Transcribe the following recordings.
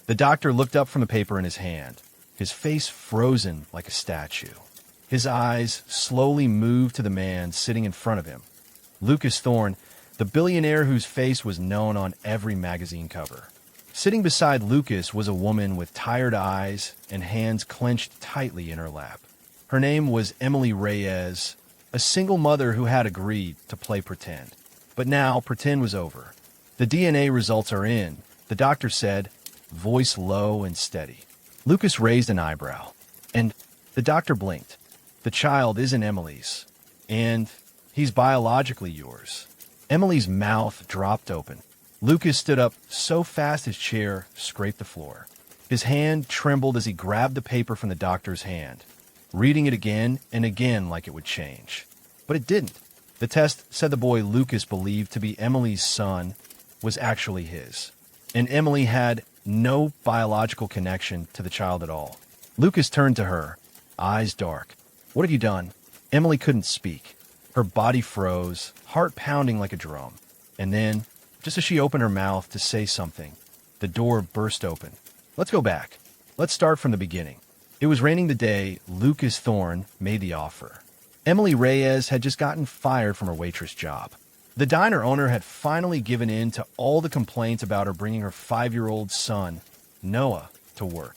The doctor looked up from the paper in his hand, his face frozen like a statue. His eyes slowly moved to the man sitting in front of him, Lucas Thorne, the billionaire whose face was known on every magazine cover. Sitting beside Lucas was a woman with tired eyes and hands clenched tightly in her lap. Her name was Emily Reyes, a single mother who had agreed to play pretend. But now pretend was over. The DNA results are in, the doctor said, voice low and steady. Lucas raised an eyebrow, and the doctor blinked. The child isn't Emily's, and he's biologically yours. Emily's mouth dropped open. Lucas stood up so fast his chair scraped the floor. His hand trembled as he grabbed the paper from the doctor's hand, reading it again and again like it would change. But it didn't. The test said the boy Lucas believed to be Emily's son was actually his, and Emily had no biological connection to the child at all. Lucas turned to her, eyes dark. "What have you done?" Emily couldn't speak. Her body froze, heart pounding like a drum. And then, just as she opened her mouth to say something, the door burst open. "Let's go back. Let's start from the beginning." It was raining the day Lucas Thorne made the offer. Emily Reyes had just gotten fired from her waitress job. The diner owner had finally given in to all the complaints about her bringing her 5-year-old son, Noah, to work.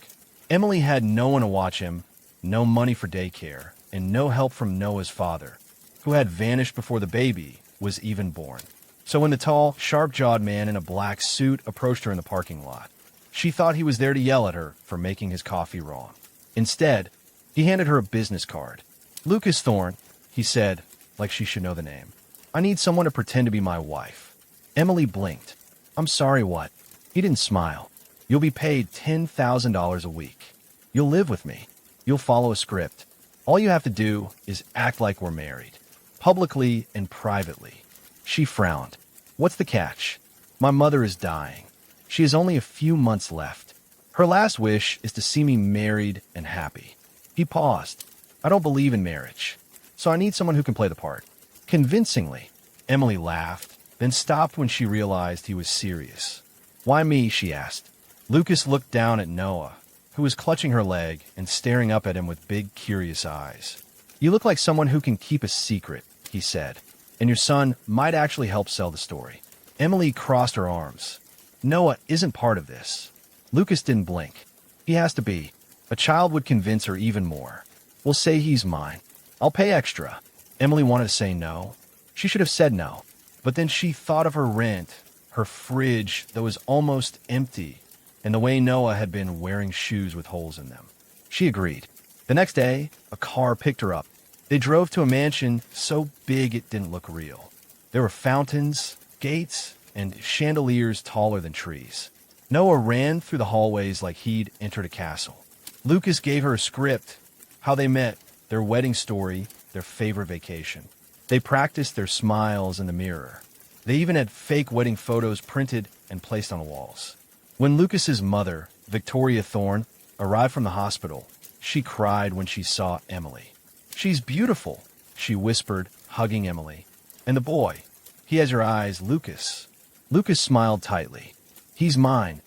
Emily had no one to watch him, no money for daycare, and no help from Noah's father, who had vanished before the baby was even born. So when the tall, sharp-jawed man in a black suit approached her in the parking lot, she thought he was there to yell at her for making his coffee wrong. Instead, he handed her a business card. "Lucas Thorne," he said, like she should know the name. "I need someone to pretend to be my wife." Emily blinked. "I'm sorry, what?" He didn't smile. "You'll be paid $10,000 a week. You'll live with me. You'll follow a script. All you have to do is act like we're married, publicly and privately." She frowned. "What's the catch?" "My mother is dying. She has only a few months left. Her last wish is to see me married and happy." He paused. "I don't believe in marriage, so I need someone who can play the part." Convincingly. Emily laughed, then stopped when she realized he was serious. "Why me?" she asked. Lucas looked down at Noah, who was clutching her leg and staring up at him with big, curious eyes. "You look like someone who can keep a secret," he said, "and your son might actually help sell the story." Emily crossed her arms. "Noah isn't part of this." Lucas didn't blink. "He has to be. A child would convince her even more. We'll say he's mine. I'll pay extra." Emily wanted to say no. She should have said no. But then she thought of her rent, her fridge that was almost empty, and the way Noah had been wearing shoes with holes in them. She agreed. The next day, a car picked her up. They drove to a mansion so big it didn't look real. There were fountains, gates, and chandeliers taller than trees. Noah ran through the hallways like he'd entered a castle. Lucas gave her a script, how they met, their wedding story, their favorite vacation. They practiced their smiles in the mirror. They even had fake wedding photos printed and placed on the walls. When Lucas's mother, Victoria Thorne, arrived from the hospital, she cried when she saw Emily. "She's beautiful," she whispered, hugging Emily. "And the boy, he has your eyes, Lucas." Lucas smiled tightly. "He's mine."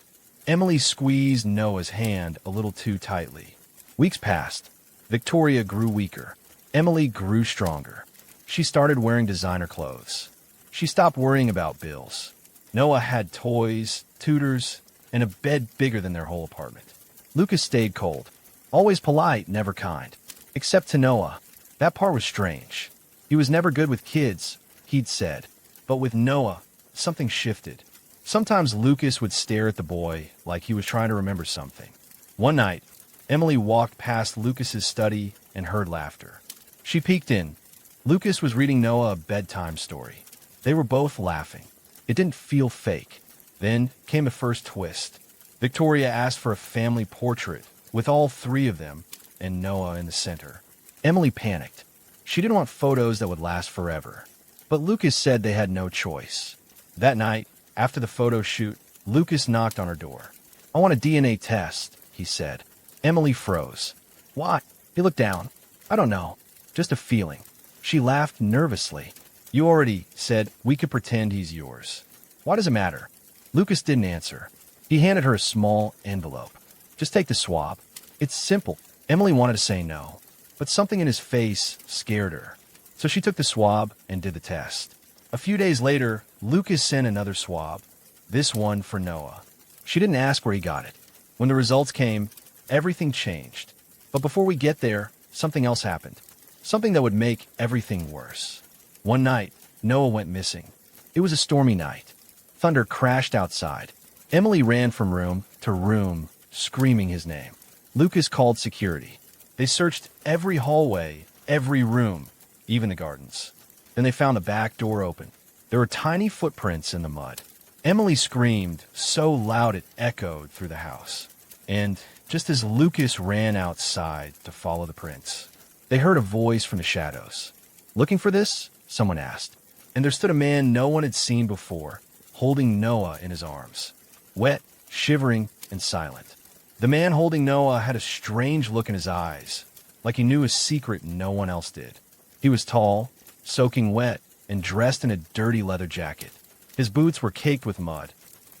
Emily squeezed Noah's hand a little too tightly. Weeks passed. Victoria grew weaker. Emily grew stronger. She started wearing designer clothes. She stopped worrying about bills. Noah had toys, tutors, and a bed bigger than their whole apartment. Lucas stayed cold. Always polite, never kind. Except to Noah. That part was strange. He was never good with kids, he'd said. But with Noah, something shifted. Sometimes Lucas would stare at the boy like he was trying to remember something. One night, Emily walked past Lucas's study and heard laughter. She peeked in. Lucas was reading Noah a bedtime story. They were both laughing. It didn't feel fake. Then came the first twist. Victoria asked for a family portrait with all three of them and Noah in the center. Emily panicked. She didn't want photos that would last forever. But Lucas said they had no choice. That night, after the photo shoot, Lucas knocked on her door. "I want a DNA test," he said. Emily froze. "Why?" He looked down. "I don't know. Just a feeling." She laughed nervously. "You already said we could pretend he's yours. Why does it matter?" Lucas didn't answer. He handed her a small envelope. Just take the swab. It's simple. Emily wanted to say no, but something in his face scared her. So she took the swab and did the test. A few days later, Lucas sent another swab, this one for Noah. She didn't ask where he got it. When the results came, everything changed. But before we get there, something else happened. Something that would make everything worse. One night, Noah went missing. It was a stormy night. Thunder crashed outside. Emily ran from room to room, screaming his name. Lucas called security. They searched every hallway, every room, even the gardens. Then they found the back door open. There were tiny footprints in the mud. Emily screamed so loud it echoed through the house. And just as Lucas ran outside to follow the prints, they heard a voice from the shadows. "Looking for this?" someone asked. And there stood a man no one had seen before, holding Noah in his arms. Wet, shivering, and silent. The man holding Noah had a strange look in his eyes, like he knew a secret no one else did. He was tall, soaking wet, and dressed in a dirty leather jacket. His boots were caked with mud,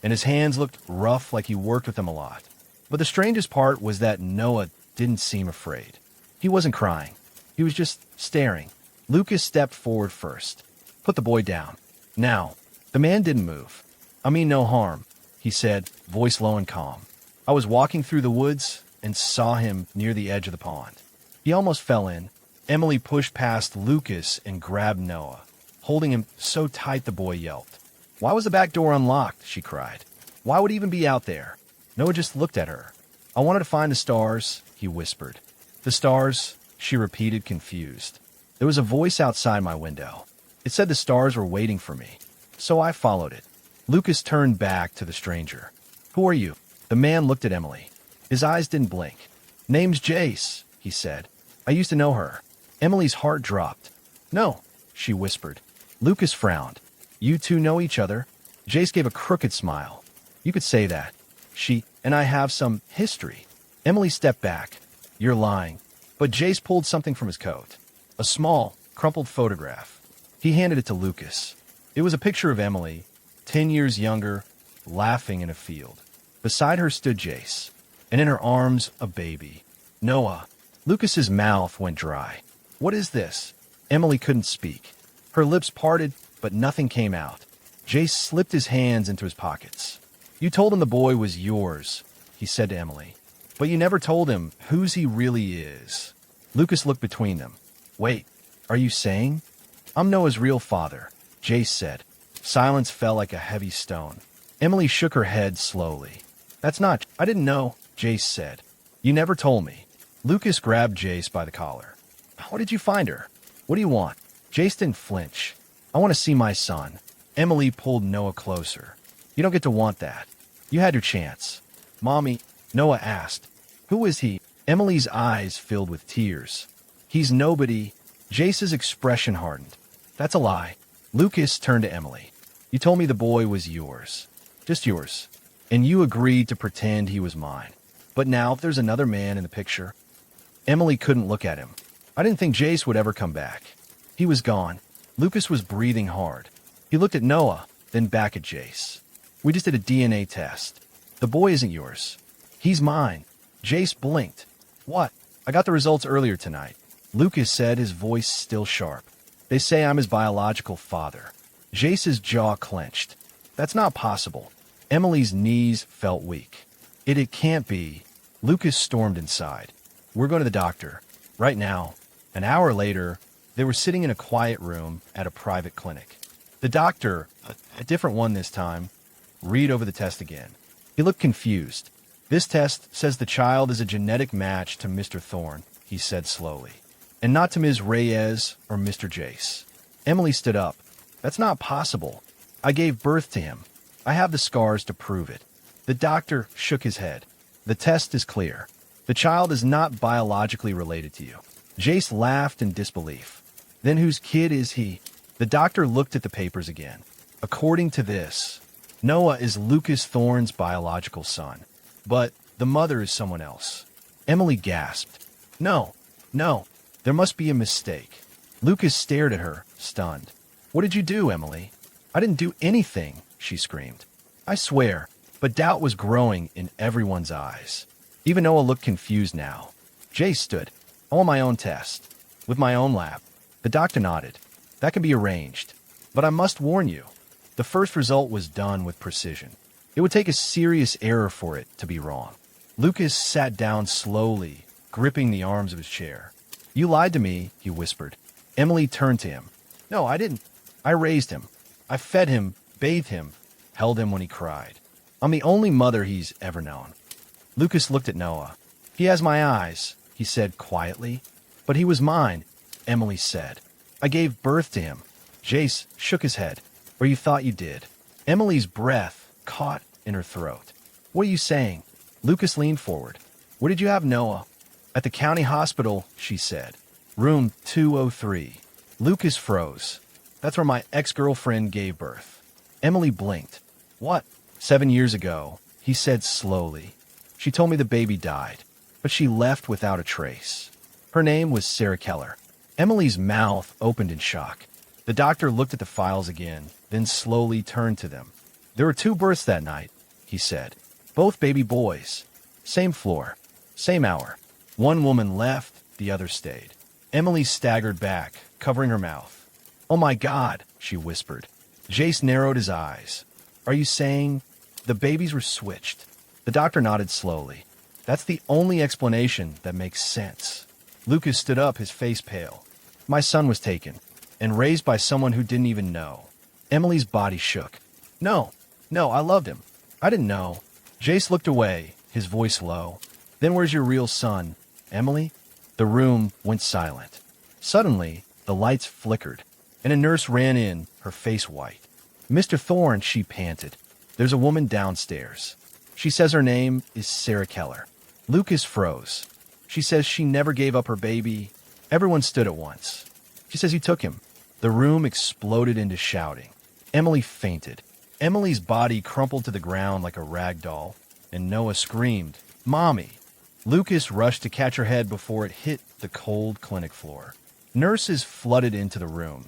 and his hands looked rough like he worked with them a lot. But the strangest part was that Noah didn't seem afraid. He wasn't crying. He was just staring. Lucas stepped forward first. "Put the boy down. Now." The man didn't move. "I mean no harm," he said, voice low and calm. "I was walking through the woods and saw him near the edge of the pond." He almost fell in. Emily pushed past Lucas and grabbed Noah, holding him so tight the boy yelped. "Why was the back door unlocked?" she cried. "Why would he even be out there?" Noah just looked at her. "I wanted to find the stars," he whispered. "The stars," she repeated, confused. "There was a voice outside my window. It said the stars were waiting for me. So I followed it." Lucas turned back to the stranger. "Who are you?" The man looked at Emily. His eyes didn't blink. "Name's Jace," he said. "I used to know her." Emily's heart dropped. "No," she whispered. Lucas frowned. "You two know each other?" Jace gave a crooked smile. "You could say that. She and I have some history." Emily stepped back. "You're lying." But Jace pulled something from his coat. A small, crumpled photograph. He handed it to Lucas. It was a picture of Emily, 10 years younger, laughing in a field. Beside her stood Jace, and in her arms a baby. Noah. Lucas's mouth went dry. "What is this?" Emily couldn't speak. Her lips parted, but nothing came out. Jace slipped his hands into his pockets. "You told him the boy was yours," he said to Emily. "But you never told him whose he really is." Lucas looked between them. "Wait, are you saying?" "I'm Noah's real father," Jace said. Silence fell like a heavy stone. Emily shook her head slowly. "That's not... I didn't know," Jace said. "You never told me." Lucas grabbed Jace by the collar. "How did you find her? What do you want?" Jace didn't flinch. "I want to see my son." Emily pulled Noah closer. "You don't get to want that. You had your chance." "Mommy," Noah asked. "Who is he?" Emily's eyes filled with tears. "He's nobody." Jace's expression hardened. "That's a lie." Lucas turned to Emily. "You told me the boy was yours. Just yours. And you agreed to pretend he was mine. But now there's another man in the picture." Emily couldn't look at him. "I didn't think Jace would ever come back." He was gone. Lucas was breathing hard. He looked at Noah, then back at Jace. "We just did a DNA test. The boy isn't yours. He's mine." Jace blinked. "What?" "I got the results earlier tonight," Lucas said, his voice still sharp. "They say I'm his biological father." Jace's jaw clenched. "That's not possible." Emily's knees felt weak. It can't be." Lucas stormed inside. "We're going to the doctor. Right now." An hour later, they were sitting in a quiet room at a private clinic. The doctor, a different one this time, read over the test again. He looked confused. "This test says the child is a genetic match to Mr. Thorne," he said slowly, "and not to Ms. Reyes or Mr. Jace." Emily stood up. "That's not possible. I gave birth to him. I have the scars to prove it." The doctor shook his head. "The test is clear. The child is not biologically related to you." Jace laughed in disbelief. "Then whose kid is he?" The doctor looked at the papers again. "According to this, Noah is Lucas Thorne's biological son, but the mother is someone else." Emily gasped. No, there must be a mistake." Lucas stared at her, stunned. "What did you do, Emily?" "I didn't do anything," she screamed. "I swear." But doubt was growing in everyone's eyes. Even Noah looked confused now. Jay stood. I want my own test. With my own lab. The doctor nodded. That can be arranged. But I must warn you. The first result was done with precision. It would take a serious error for it to be wrong. Lucas sat down slowly, gripping the arms of his chair. You lied to me, he whispered. Emily turned to him. No, I didn't. I raised him. I fed him, bathed him, held him when he cried. I'm the only mother he's ever known. Lucas looked at Noah. He has my eyes, he said quietly. But he was mine, Emily said. I gave birth to him. Jace shook his head. Or you thought you did. Emily's breath caught in her throat. What are you saying? Lucas leaned forward. Where did you have Noah? At the county hospital, she said. Room 203. Lucas froze. That's where my ex-girlfriend gave birth. Emily blinked. What? 7 years ago, he said slowly. She told me the baby died, but she left without a trace. Her name was Sarah Keller. Emily's mouth opened in shock. The doctor looked at the files again, then slowly turned to them. There were 2 births that night, he said. Both baby boys. Same floor. Same hour. One woman left, the other stayed. Emily staggered back, covering her mouth. Oh my God, she whispered. Jace narrowed his eyes. Are you saying the babies were switched? The doctor nodded slowly. That's the only explanation that makes sense. Lucas stood up, his face pale. My son was taken and raised by someone who didn't even know. Emily's body shook. No, I loved him. I didn't know. Jace looked away, his voice low. Then where's your real son, Emily? The room went silent. Suddenly, the lights flickered, and a nurse ran in, her face white. Mr. Thorne, she panted. There's a woman downstairs. She says her name is Sarah Keller. Lucas froze. She says she never gave up her baby. Everyone stood at once. She says you took him. The room exploded into shouting. Emily fainted. Emily's body crumpled to the ground like a rag doll, and Noah screamed, Mommy! Lucas rushed to catch her head before it hit the cold clinic floor. Nurses flooded into the room,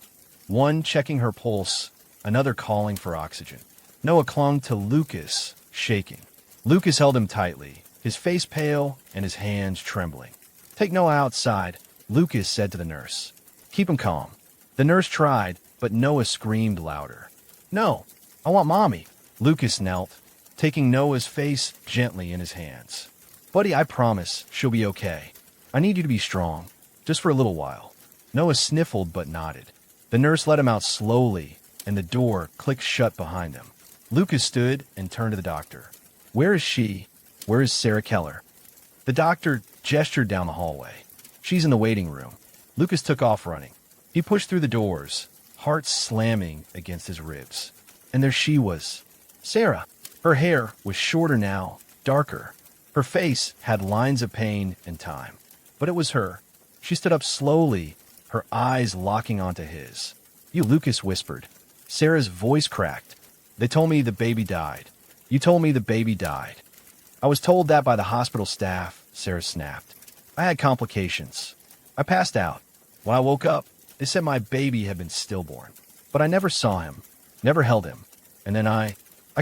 one checking her pulse, another calling for oxygen. Noah clung to Lucas, shaking. Lucas held him tightly, his face pale and his hands trembling. Take Noah outside, Lucas said to the nurse. Keep him calm. The nurse tried, but Noah screamed louder. No, I want Mommy. Lucas knelt, taking Noah's face gently in his hands. Buddy, I promise she'll be okay. I need you to be strong, just for a little while. Noah sniffled but nodded. The nurse let him out slowly, and the door clicked shut behind them. Lucas stood and turned to the doctor. Where is she? Where is Sarah Keller? The doctor gestured down the hallway. She's in the waiting room. Lucas took off running. He pushed through the doors, heart slamming against his ribs. And there she was. Sarah. Her hair was shorter now, darker. Her face had lines of pain and time. But it was her. She stood up slowly, her eyes locking onto his. You, Lucas whispered. Sarah's voice cracked. They told me the baby died. You told me the baby died. I was told that by the hospital staff, Sarah snapped. I had complications. I passed out. When I woke up, they said my baby had been stillborn. But I never saw him, never held him. And then I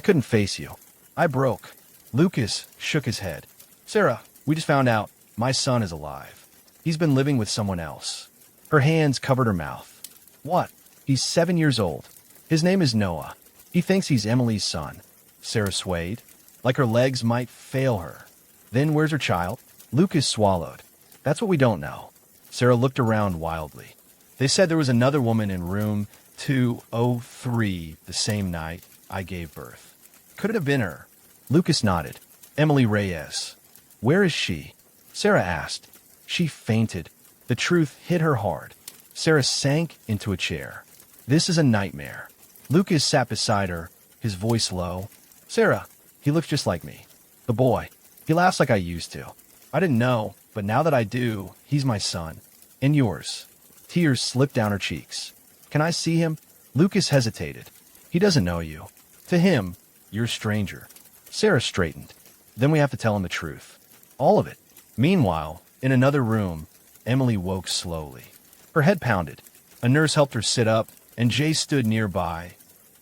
couldn't face you. I broke. Lucas shook his head. Sarah, we just found out my son is alive. He's been living with someone else. Her hands covered her mouth. What? He's 7 years old. His name is Noah. He thinks he's Emily's son. Sarah swayed, like her legs might fail her. Then where's her child? Lucas swallowed. That's what we don't know. Sarah looked around wildly. They said there was another woman in room 203 the same night I gave birth. Could it have been her? Lucas nodded. Emily Reyes. Where is she? Sarah asked. She fainted. The truth hit her hard. Sarah sank into a chair. This is a nightmare. Lucas sat beside her, his voice low. Sarah, he looks just like me. The boy. He laughs like I used to. I didn't know, but now that I do, he's my son. And yours. Tears slipped down her cheeks. Can I see him? Lucas hesitated. He doesn't know you. To him, you're a stranger. Sarah straightened. Then we have to tell him the truth. All of it. Meanwhile, in another room, Emily woke slowly. Her head pounded. A nurse helped her sit up, and Jay stood nearby,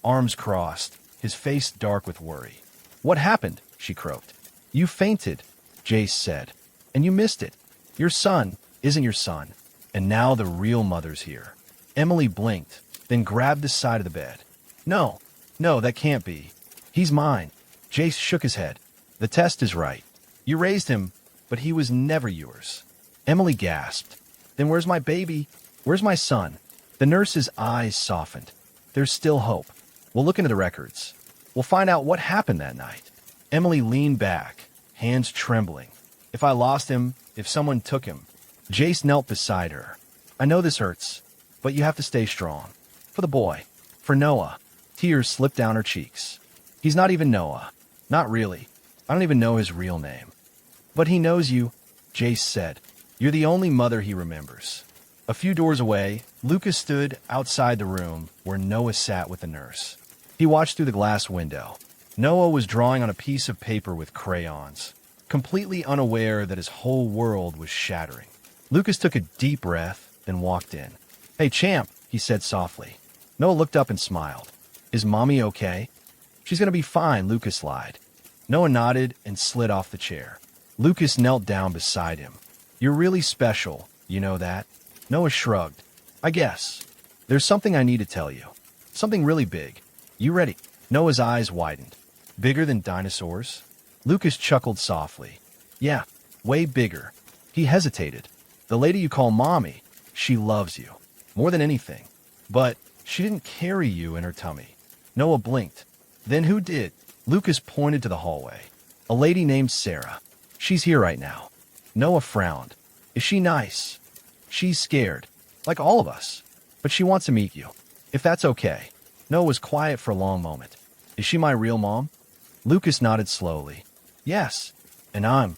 arms crossed, his face dark with worry. What happened? She croaked. You fainted, Jace said. And you missed it. Your son isn't your son. And now the real mother's here. Emily blinked, then grabbed the side of the bed. No, that can't be. He's mine. Jace shook his head. The test is right. You raised him, but he was never yours. Emily gasped. Then where's my baby? Where's my son? The nurse's eyes softened. There's still hope. We'll look into the records. We'll find out what happened that night. Emily leaned back, hands trembling. If I lost him, if someone took him. Jace knelt beside her. I know this hurts, but you have to stay strong. For the boy. For Noah. Tears slipped down her cheeks. He's not even Noah. Not really. I don't even know his real name. But he knows you, Jace said. You're the only mother he remembers. A few doors away, Lucas stood outside the room where Noah sat with the nurse. He watched through the glass window. Noah was drawing on a piece of paper with crayons, completely unaware that his whole world was shattering. Lucas took a deep breath, then walked in. Hey, champ, he said softly. Noah looked up and smiled. Is Mommy okay? She's going to be fine, Lucas lied. Noah nodded and slid off the chair. Lucas knelt down beside him. You're really special, you know that? Noah shrugged. I guess. There's something I need to tell you. Something really big. You ready? Noah's eyes widened. Bigger than dinosaurs? Lucas chuckled softly. Yeah, way bigger. He hesitated. The lady you call Mommy, she loves you. More than anything. But she didn't carry you in her tummy. Noah blinked. Then who did? Lucas pointed to the hallway. A lady named Sarah. She's here right now. Noah frowned. Is she nice? She's scared. Like all of us. But she wants to meet you. If that's okay. Noah was quiet for a long moment. Is she my real mom? Lucas nodded slowly. Yes. And I'm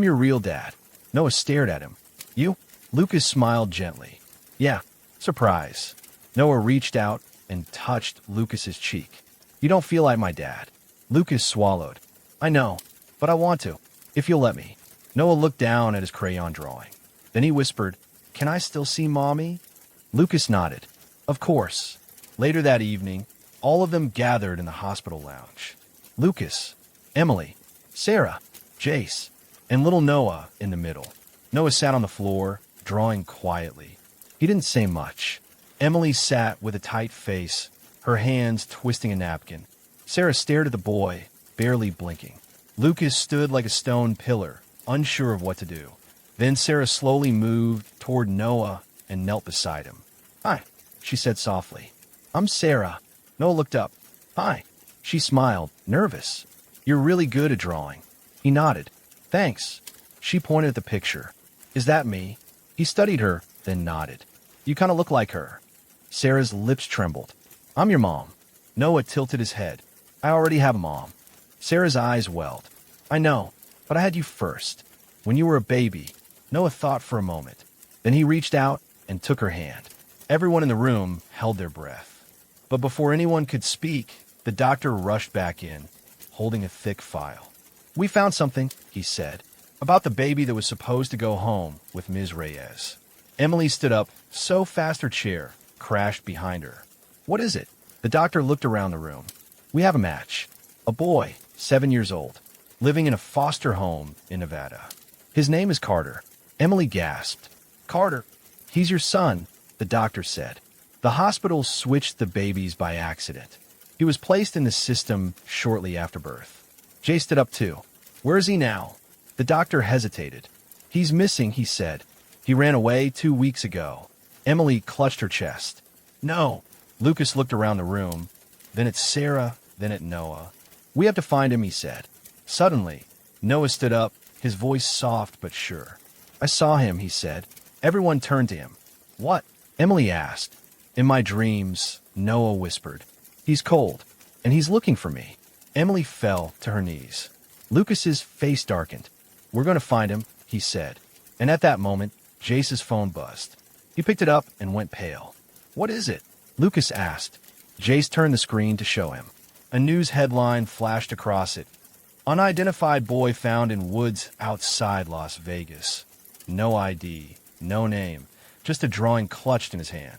your real dad. Noah stared at him. You? Lucas smiled gently. Yeah. Surprise. Noah reached out and touched Lucas's cheek. You don't feel like my dad. Lucas swallowed. I know, but I want to, if you'll let me. Noah looked down at his crayon drawing. Then he whispered, Can I still see Mommy? Lucas nodded. Of course. Later that evening, all of them gathered in the hospital lounge. Lucas, Emily, Sarah, Jace, and little Noah in the middle. Noah sat on the floor, drawing quietly. He didn't say much. Emily sat with a tight face, her hands twisting a napkin. Sarah stared at the boy, barely blinking. Lucas stood like a stone pillar, unsure of what to do. Then Sarah slowly moved toward Noah and knelt beside him. Hi, she said softly. I'm Sarah. Noah looked up. Hi. She smiled, nervous. You're really good at drawing. He nodded. Thanks. She pointed at the picture. Is that me? He studied her, then nodded. You kind of look like her. Sarah's lips trembled. I'm your mom. Noah tilted his head. I already have a mom. Sarah's eyes welled. I know, but I had you first. When you were a baby. Noah thought for a moment. Then he reached out and took her hand. Everyone in the room held their breath. But before anyone could speak, the doctor rushed back in, holding a thick file. We found something, he said, about the baby that was supposed to go home with Ms. Reyes. Emily stood up so fast her chair crashed behind her. What is it? The doctor looked around the room. We have a match. A boy, 7 years old, living in a foster home in Nevada. His name is Carter. Emily gasped. Carter, he's your son, the doctor said. The hospital switched the babies by accident. He was placed in the system shortly after birth. Jay stood up too. Where is he now? The doctor hesitated. He's missing, he said. He ran away 2 weeks ago. Emily clutched her chest. No. Lucas looked around the room, then at Sarah, then at Noah. We have to find him, he said. Suddenly, Noah stood up, his voice soft but sure. I saw him, he said. Everyone turned to him. What? Emily asked. In my dreams, Noah whispered. He's cold, and he's looking for me. Emily fell to her knees. Lucas's face darkened. We're going to find him, he said. And at that moment, Jace's phone buzzed. He picked it up and went pale. What is it? Lucas asked. Jace turned the screen to show him. A news headline flashed across it. Unidentified boy found in woods outside Las Vegas. No ID, no name, just a drawing clutched in his hand.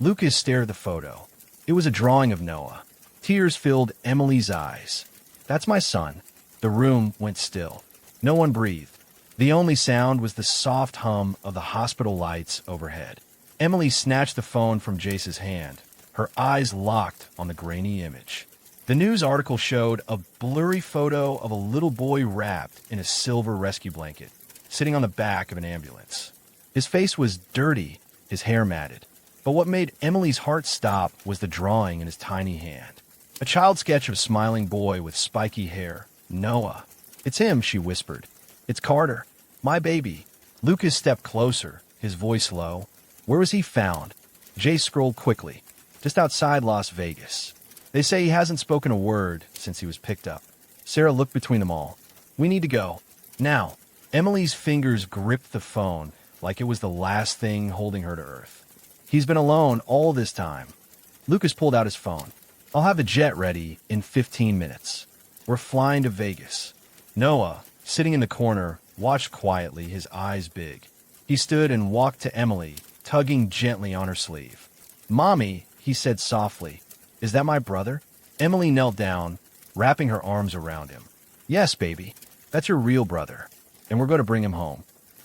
Lucas stared at the photo. It was a drawing of Noah. Tears filled Emily's eyes. "That's my son." The room went still. No one breathed. The only sound was the soft hum of the hospital lights overhead. Emily snatched the phone from Jace's hand, her eyes locked on the grainy image. The news article showed a blurry photo of a little boy wrapped in a silver rescue blanket, sitting on the back of an ambulance. His face was dirty, his hair matted. But what made Emily's heart stop was the drawing in his tiny hand. A child sketch of a smiling boy with spiky hair. Noah. "It's him," she whispered. "It's Carter. My baby." Lucas stepped closer, his voice low. "Where was he found?" Jay scrolled quickly. "Just outside Las Vegas. They say he hasn't spoken a word since he was picked up." Sarah looked between them all. "We need to go. Now." Emily's fingers gripped the phone like it was the last thing holding her to earth. "He's been alone all this time." Lucas pulled out his phone. "I'll have the jet ready in 15 minutes. We're flying to Vegas." Noah, sitting in the corner, watched quietly, his eyes big. He stood and walked to Emily, tugging gently on her sleeve. "Mommy," he said softly, "is that my brother?" Emily knelt down, wrapping her arms around him. "Yes, baby. That's your real brother, and we're going to bring him home."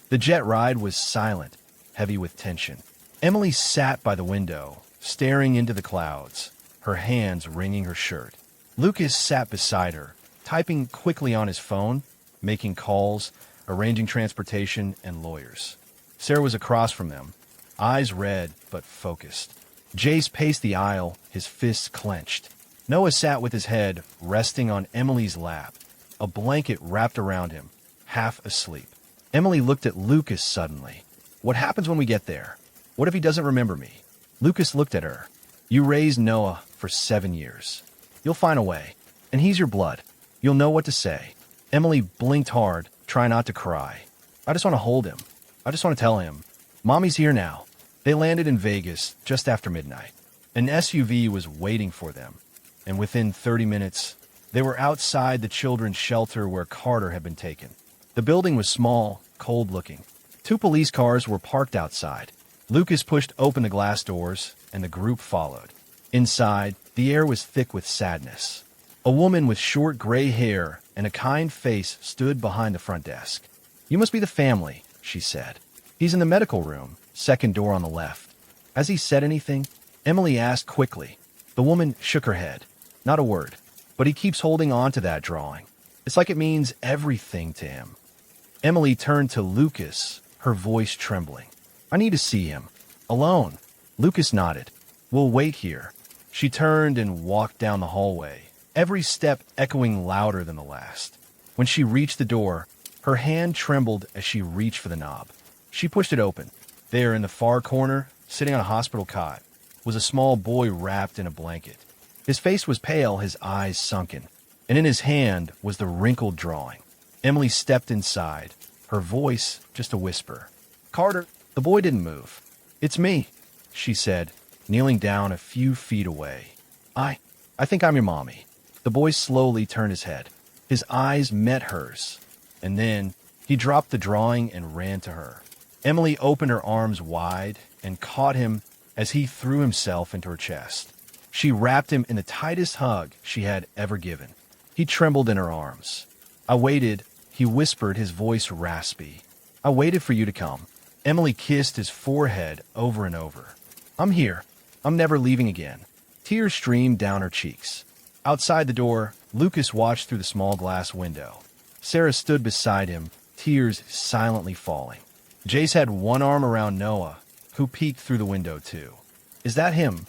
The jet ride was silent, heavy with tension. Emily sat by the window, staring into the clouds, her hands wringing her shirt. Lucas sat beside her, typing quickly on his phone, making calls, arranging transportation and lawyers. Sarah was across from them, eyes red but focused. Jace paced the aisle, his fists clenched. Noah sat with his head resting on Emily's lap, a blanket wrapped around him, half asleep. Emily looked at Lucas suddenly. "What happens when we get there? What if he doesn't remember me?" Lucas looked at her. "You raised Noah for 7 years. You'll find a way. And he's your blood. You'll know what to say." Emily blinked hard, trying not to cry. "I just want to hold him. I just want to tell him, Mommy's here now." They landed in Vegas just after midnight. An SUV was waiting for them, and within 30 minutes, they were outside the children's shelter where Carter had been taken. The building was small, cold-looking. 2 police cars were parked outside. Lucas pushed open the glass doors, and the group followed. Inside, the air was thick with sadness. A woman with short gray hair and a kind face stood behind the front desk. "You must be the family," she said. "He's in the medical room, second door on the left." Has he said anything? Emily asked quickly. The woman shook her head. "Not a word. But he keeps holding on to that drawing. It's like it means everything to him." Emily turned to Lucas, her voice trembling. "I need to see him. Alone." Lucas nodded. "We'll wait here." She turned and walked down the hallway, every step echoing louder than the last. When she reached the door, her hand trembled as she reached for the knob. She pushed it open. There, in the far corner, sitting on a hospital cot, was a small boy wrapped in a blanket. His face was pale, his eyes sunken, and in his hand was the wrinkled drawing. Emily stepped inside, her voice just a whisper. "Carter." The boy didn't move. "It's me," she said, kneeling down a few feet away. I think I'm your mommy." The boy slowly turned his head. His eyes met hers, and then he dropped the drawing and ran to her. Emily opened her arms wide and caught him as he threw himself into her chest. She wrapped him in the tightest hug she had ever given. He trembled in her arms. "I waited," he whispered, his voice raspy. "I waited for you to come." Emily kissed his forehead over and over. "I'm here. I'm never leaving again." Tears streamed down her cheeks. Outside the door, Lucas watched through the small glass window. Sarah stood beside him, tears silently falling. Jace had one arm around Noah, who peeked through the window too. "Is that him?"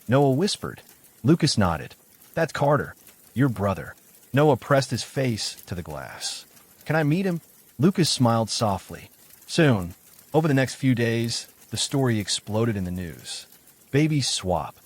Noah whispered. Lucas nodded. "That's Carter, your brother." Noah pressed his face to the glass. "Can I meet him?" Lucas smiled softly. Soon, over the next few days, the story exploded in the news. Baby swap.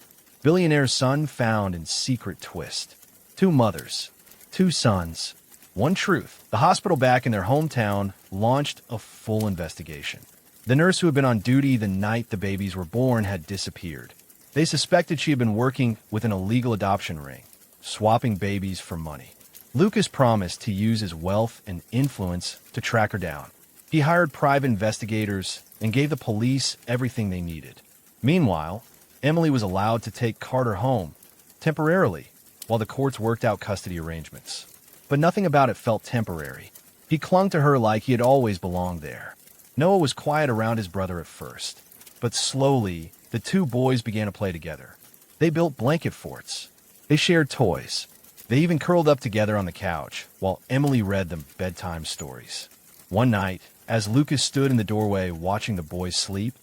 Billionaire son found in secret twist. 2 mothers. 2 sons. 1 truth. The hospital back in their hometown launched a full investigation. The nurse who had been on duty the night the babies were born had disappeared. They suspected she had been working with an illegal adoption ring, swapping babies for money. Lucas promised to use his wealth and influence to track her down. He hired private investigators and gave the police everything they needed. Meanwhile, Emily was allowed to take Carter home, temporarily, while the courts worked out custody arrangements. But nothing about it felt temporary. He clung to her like he had always belonged there. Noah was quiet around his brother at first, but slowly, the two boys began to play together. They built blanket forts. They shared toys. They even curled up together on the couch while Emily read them bedtime stories. One night, as Lucas stood in the doorway watching the boys sleep,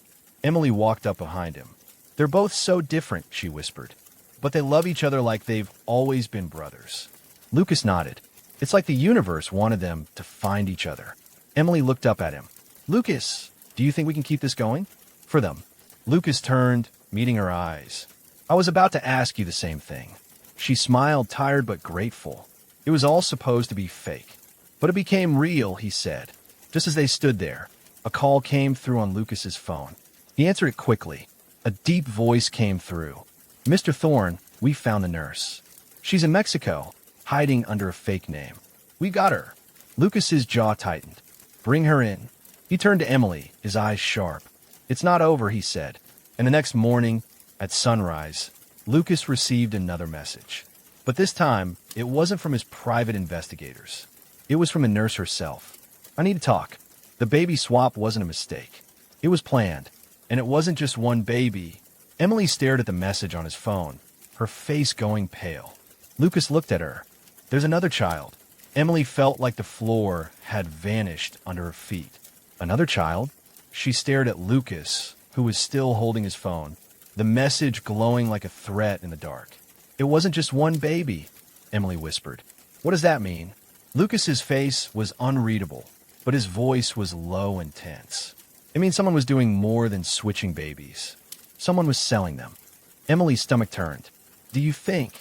Emily walked up behind him. "They're both so different," she whispered, "but they love each other like they've always been brothers." Lucas nodded. "It's like the universe wanted them to find each other." Emily looked up at him. "Lucas, do you think we can keep this going? For them." Lucas turned, meeting her eyes. "I was about to ask you the same thing." She smiled, tired but grateful. It was all supposed to be fake. But it became real, he said. Just as they stood there, a call came through on Lucas's phone. He answered it quickly. A deep voice came through. "Mr. Thorne, we found the nurse. She's in Mexico, hiding under a fake name. We got her." Lucas's jaw tightened. "Bring her in." He turned to Emily, his eyes sharp. "It's not over," he said. And the next morning, at sunrise, Lucas received another message. But this time, it wasn't from his private investigators. It was from the nurse herself. "I need to talk. The baby swap wasn't a mistake. It was planned. And it wasn't just one baby." Emily stared at the message on his phone, her face going pale. Lucas looked at her. "There's another child." Emily felt like the floor had vanished under her feet. "Another child?" She stared at Lucas, who was still holding his phone, the message glowing like a threat in the dark. "It wasn't just one baby," Emily whispered. "What does that mean?" Lucas's face was unreadable, but his voice was low and tense. "It means someone was doing more than switching babies. Someone was selling them." Emily's stomach turned. "Do you think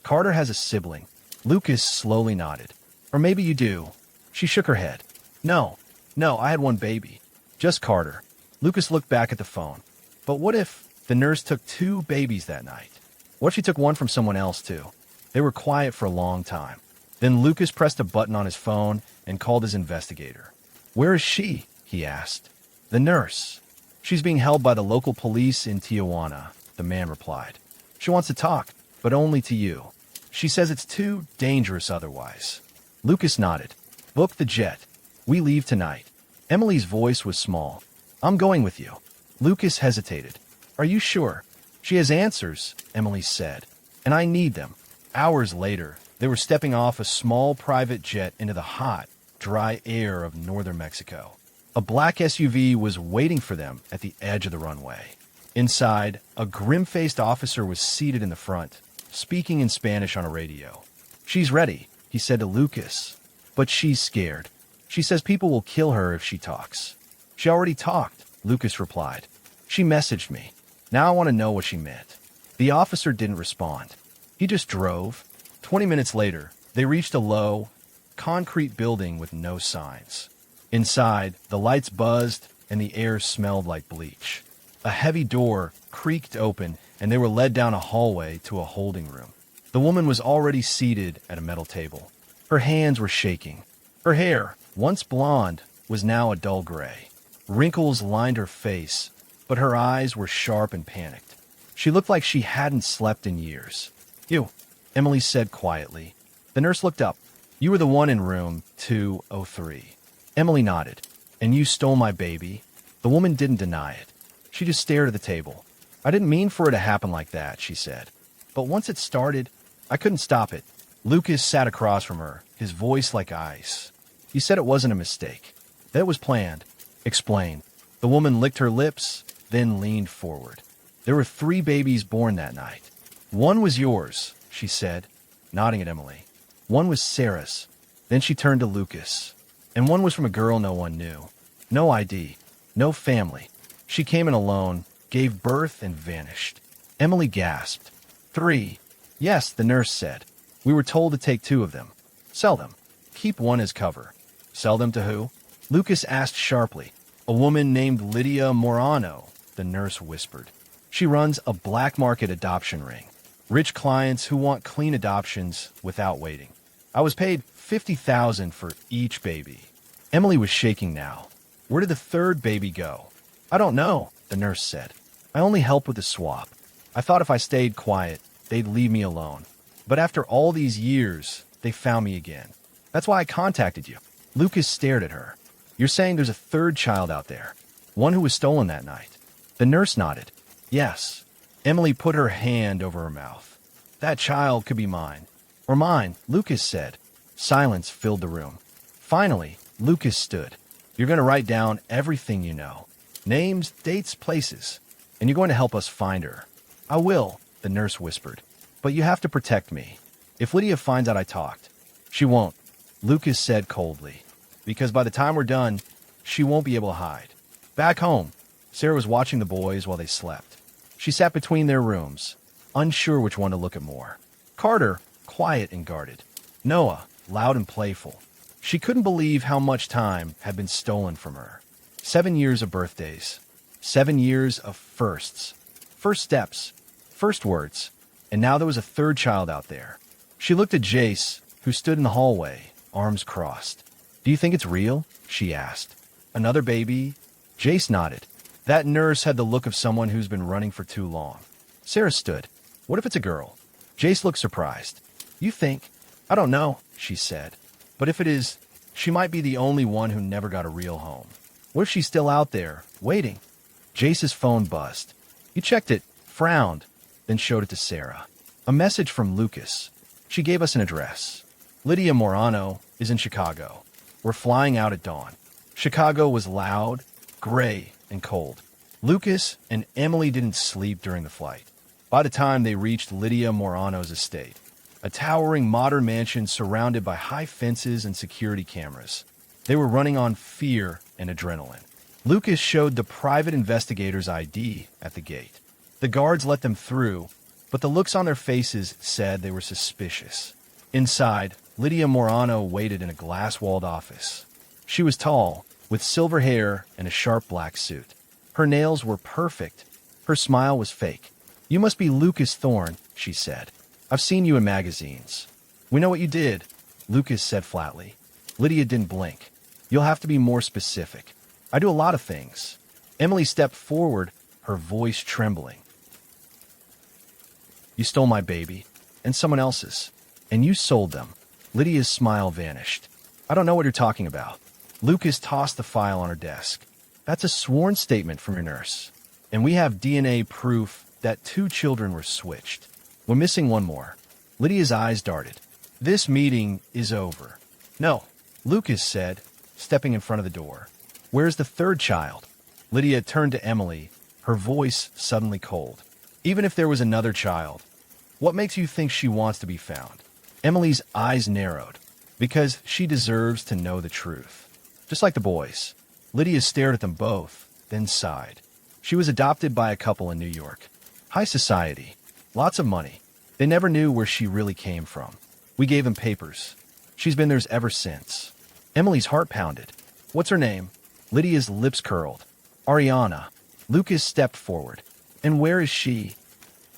Carter has a sibling?" Lucas slowly nodded. "Or maybe you do." She shook her head. No, I had one baby. Just Carter." Lucas looked back at the phone. But what if the nurse took 2 babies that night? What if she took one from someone else, too? They were quiet for a long time. Then Lucas pressed a button on his phone and called his investigator. "Where is she?" he asked. "The nurse. She's being held by the local police in Tijuana," the man replied. "She wants to talk, but only to you. She says it's too dangerous otherwise." Lucas nodded. "Book the jet. We leave tonight." Emily's voice was small. "I'm going with you." Lucas hesitated. "Are you sure?" "She has answers," Emily said, "and I need them." Hours later, they were stepping off a small private jet into the hot, dry air of northern Mexico. A black SUV was waiting for them at the edge of the runway. Inside, a grim-faced officer was seated in the front, speaking in Spanish on a radio. "She's ready," he said to Lucas, "but she's scared. She says people will kill her if she talks." "She already talked," Lucas replied. "She messaged me. Now I want to know what she meant." The officer didn't respond. He just drove. 20 minutes later, they reached a low, concrete building with no signs. Inside, the lights buzzed and the air smelled like bleach. A heavy door creaked open and they were led down a hallway to a holding room. The woman was already seated at a metal table. Her hands were shaking. Her hair, once blonde, was now a dull gray. Wrinkles lined her face, but her eyes were sharp and panicked. She looked like she hadn't slept in years. "You," Emily said quietly. The nurse looked up. "You were the one in room 203. Emily nodded. "And you stole my baby?" The woman didn't deny it. She just stared at the table. "I didn't mean for it to happen like that," she said. "But once it started, I couldn't stop it." Lucas sat across from her, his voice like ice. "You said it wasn't a mistake. That it was planned." "Explain." The woman licked her lips, then leaned forward. "There were 3 babies born that night. One was yours," she said, nodding at Emily. "One was Sarah's." Then she turned to Lucas. "And one was from a girl no one knew. No ID. No family. She came in alone, gave birth, and vanished." Emily gasped. 3. "Yes," the nurse said. "We were told to take 2 of them. Sell them. Keep one as cover." "Sell them to who?" Lucas asked sharply. "A woman named Lydia Morano," the nurse whispered. "She runs a black market adoption ring. Rich clients who want clean adoptions without waiting. I was paid $50,000 for each baby." Emily was shaking now. "Where did the 3rd baby go?" "I don't know," the nurse said. "I only help with the swap. I thought if I stayed quiet, they'd leave me alone." But after all these years, they found me again. That's why I contacted you. Lucas stared at her. You're saying there's a third child out there, one who was stolen that night. The nurse nodded. Yes. Emily put her hand over her mouth. That child could be mine. Or mine, Lucas said. Silence filled the room. Finally, Lucas stood. You're going to write down everything you know. Names, dates, places. And you're going to help us find her. I will, the nurse whispered. But you have to protect me. If Lydia finds out I talked, she won't, Lucas said coldly. Because by the time we're done, she won't be able to hide. Back home, Sarah was watching the boys while they slept. She sat between their rooms, unsure which one to look at more. Carter, quiet and guarded. Noah, loud and playful. She couldn't believe how much time had been stolen from her. 7 years of birthdays. 7 years of firsts. First steps. First words. And now there was a third child out there. She looked at Jace, who stood in the hallway, arms crossed. Do you think it's real? She asked. Another baby? Jace nodded. That nurse had the look of someone who's been running for too long. Sarah stood. What if it's a girl? Jace looked surprised. You think? I don't know, she said. But if it is, she might be the only one who never got a real home. What if she's still out there, waiting? Jace's phone buzzed. He checked it, frowned, then showed it to Sarah. A message from Lucas. She gave us an address. Lydia Morano is in Chicago. We're flying out at dawn. Chicago was loud, gray, and cold. Lucas and Emily didn't sleep during the flight. By the time they reached Lydia Morano's estate, a towering modern mansion surrounded by high fences and security cameras, they were running on fear and adrenaline. Lucas showed the private investigator's ID at the gate. The guards let them through, but the looks on their faces said they were suspicious. Inside, Lydia Morano waited in a glass-walled office. She was tall, with silver hair and a sharp black suit. Her nails were perfect. Her smile was fake. You must be Lucas Thorne, she said. I've seen you in magazines. We know what you did, Lucas said flatly. Lydia didn't blink. You'll have to be more specific. I do a lot of things. Emily stepped forward, her voice trembling. You stole my baby, and someone else's, and you sold them. Lydia's smile vanished. I don't know what you're talking about. Lucas tossed the file on her desk. That's a sworn statement from your nurse. And we have DNA proof that 2 children were switched. We're missing one more. Lydia's eyes darted. This meeting is over. No, Lucas said, stepping in front of the door. Where's the third child? Lydia turned to Emily, her voice suddenly cold. Even if there was another child, what makes you think she wants to be found? Emily's eyes narrowed. Because she deserves to know the truth. Just like the boys. Lydia stared at them both, then sighed. She was adopted by a couple in New York. High society. Lots of money. They never knew where she really came from. We gave them papers. She's been theirs ever since. Emily's heart pounded. What's her name? Lydia's lips curled. Ariana. Lucas stepped forward. And where is she?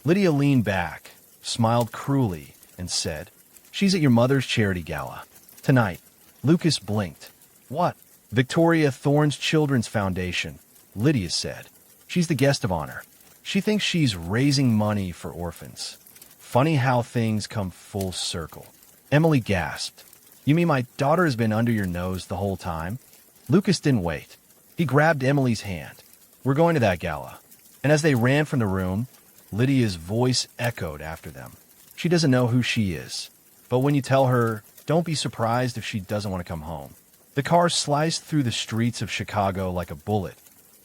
Lydia leaned back, smiled cruelly, and said, She's at your mother's charity gala. Tonight. Lucas blinked. What? Victoria Thorne's Children's Foundation, Lydia said. She's the guest of honor. She thinks she's raising money for orphans. Funny how things come full circle. Emily gasped. You mean my daughter has been under your nose the whole time? Lucas didn't wait. He grabbed Emily's hand. We're going to that gala. And as they ran from the room, Lydia's voice echoed after them. She doesn't know who she is. But when you tell her, don't be surprised if she doesn't want to come home. The car sliced through the streets of Chicago like a bullet,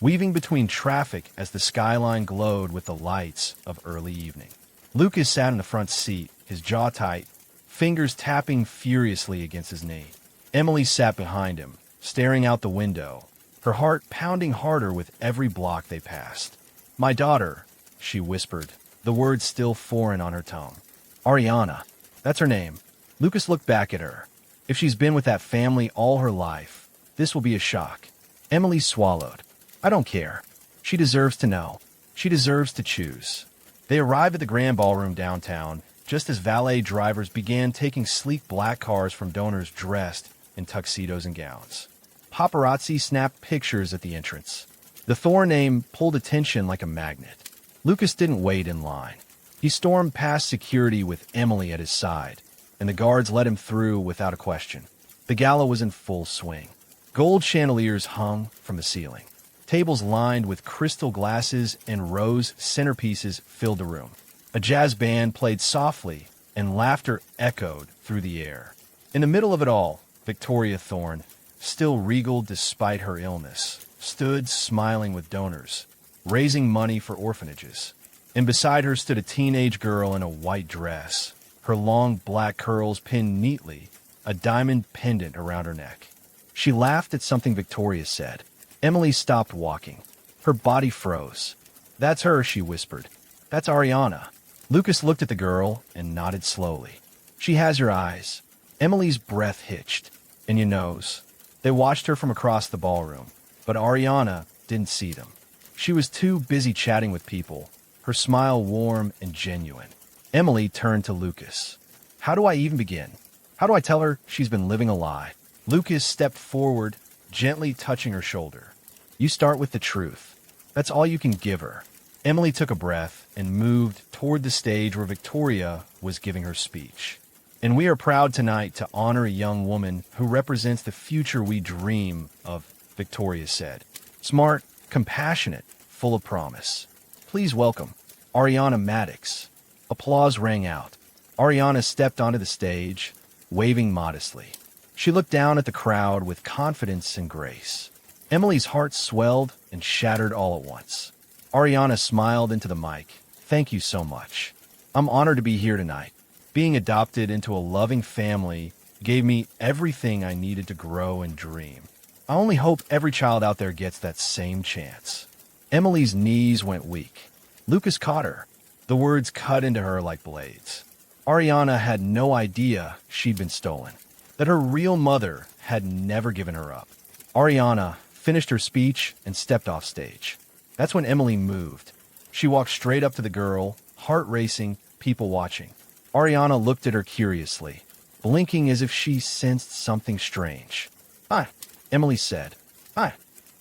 weaving between traffic as the skyline glowed with the lights of early evening. Lucas sat in the front seat, his jaw tight, fingers tapping furiously against his knee. Emily sat behind him, staring out the window, her heart pounding harder with every block they passed. My daughter, she whispered, the words still foreign on her tongue. Ariana, that's her name. Lucas looked back at her. If she's been with that family all her life, this will be a shock. Emily swallowed. I don't care. She deserves to know. She deserves to choose. They arrived at the Grand Ballroom downtown, just as valet drivers began taking sleek black cars from donors dressed in tuxedos and gowns. Paparazzi snapped pictures at the entrance. The Thorne name pulled attention like a magnet. Lucas didn't wait in line. He stormed past security with Emily at his side, and the guards let him through without a question. The gala was in full swing. Gold chandeliers hung from the ceiling. Tables lined with crystal glasses and rose centerpieces filled the room. A jazz band played softly, and laughter echoed through the air. In the middle of it all, Victoria Thorne, still regal despite her illness, stood smiling with donors, raising money for orphanages. And beside her stood a teenage girl in a white dress, her long black curls pinned neatly, a diamond pendant around her neck. She laughed at something Victoria said. Emily stopped walking. Her body froze. "That's her," she whispered. "That's Ariana." Lucas looked at the girl and nodded slowly. "She has your eyes." Emily's breath hitched. "And your nose." They watched her from across the ballroom, but Ariana didn't see them. She was too busy chatting with people, her smile warm and genuine. Emily turned to Lucas. "How do I even begin? How do I tell her she's been living a lie?" Lucas stepped forward, gently touching her shoulder. "You start with the truth. That's all you can give her." Emily took a breath and moved toward the stage where Victoria was giving her speech. "And we are proud tonight to honor a young woman who represents the future we dream of," Victoria said. "Smart, compassionate, full of promise. Please welcome Ariana Maddox." Applause rang out. Ariana stepped onto the stage, waving modestly. She looked down at the crowd with confidence and grace. Emily's heart swelled and shattered all at once. Ariana smiled into the mic. "Thank you so much. I'm honored to be here tonight. Being adopted into a loving family gave me everything I needed to grow and dream. I only hope every child out there gets that same chance." Emily's knees went weak. Lucas caught her. The words cut into her like blades. Ariana had no idea she'd been stolen, that her real mother had never given her up. Ariana finished her speech and stepped off stage. That's when Emily moved. She walked straight up to the girl, heart racing, people watching. Ariana looked at her curiously, blinking as if she sensed something strange. "Hi," Emily said. "Hi,"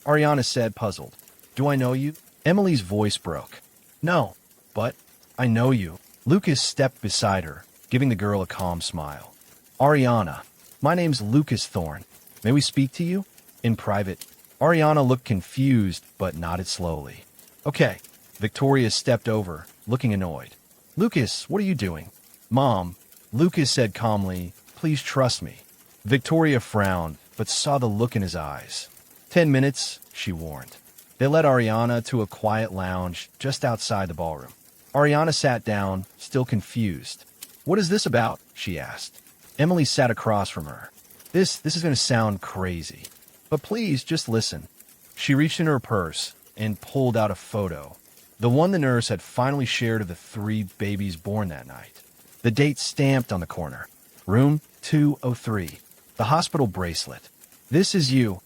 Ariana said, puzzled. "Do I know you?" Emily's voice broke. "No, but I know you." Lucas stepped beside her, giving the girl a calm smile. "Ariana, my name's Lucas Thorne. May we speak to you? In private." Ariana looked confused, but nodded slowly. "Okay." Victoria stepped over, looking annoyed. "Lucas, what are you doing?" "Mom," Lucas said calmly, "please trust me." Victoria frowned, but saw the look in his eyes. 10 minutes, she warned. They led Ariana to a quiet lounge just outside the ballroom. Ariana sat down, still confused. "What is this about?" she asked. Emily sat across from her. This is going to sound crazy, but please just listen." She reached into her purse and pulled out a photo, the one the nurse had finally shared of the 3 babies born that night. The date stamped on the corner. Room 203. The hospital bracelet. "This is you,"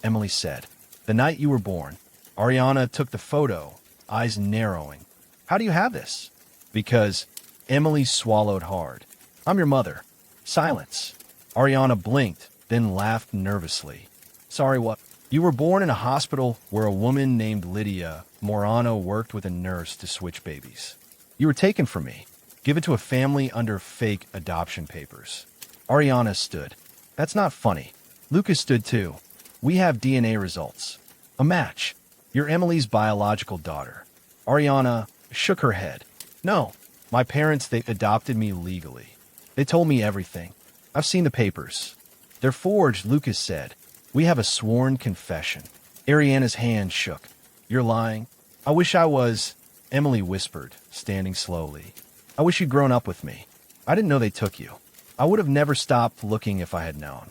Emily said. "The night you were born." Ariana took the photo, eyes narrowing. "How do you have this?" "Because," Emily swallowed hard, "I'm your mother." Silence. Ariana blinked, then laughed nervously. "Sorry, what?" "You were born in a hospital where a woman named Lydia Morano worked with a nurse to switch babies. You were taken from me, given to a family under fake adoption papers." Ariana stood. "That's not funny." Lucas stood too. "We have DNA results. A match. You're Emily's biological daughter." Ariana shook her head. "No, my parents, they adopted me legally. They told me everything. I've seen the papers. They're forged," Lucas said. "We have a sworn confession." Ariana's hand shook. "You're lying." "I wish I was," Emily whispered, standing slowly. "I wish you'd grown up with me. I didn't know they took you. I would have never stopped looking if I had known."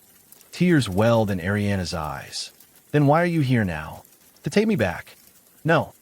Tears welled in Ariana's eyes. "Then why are you here now? To take me back?" "No,"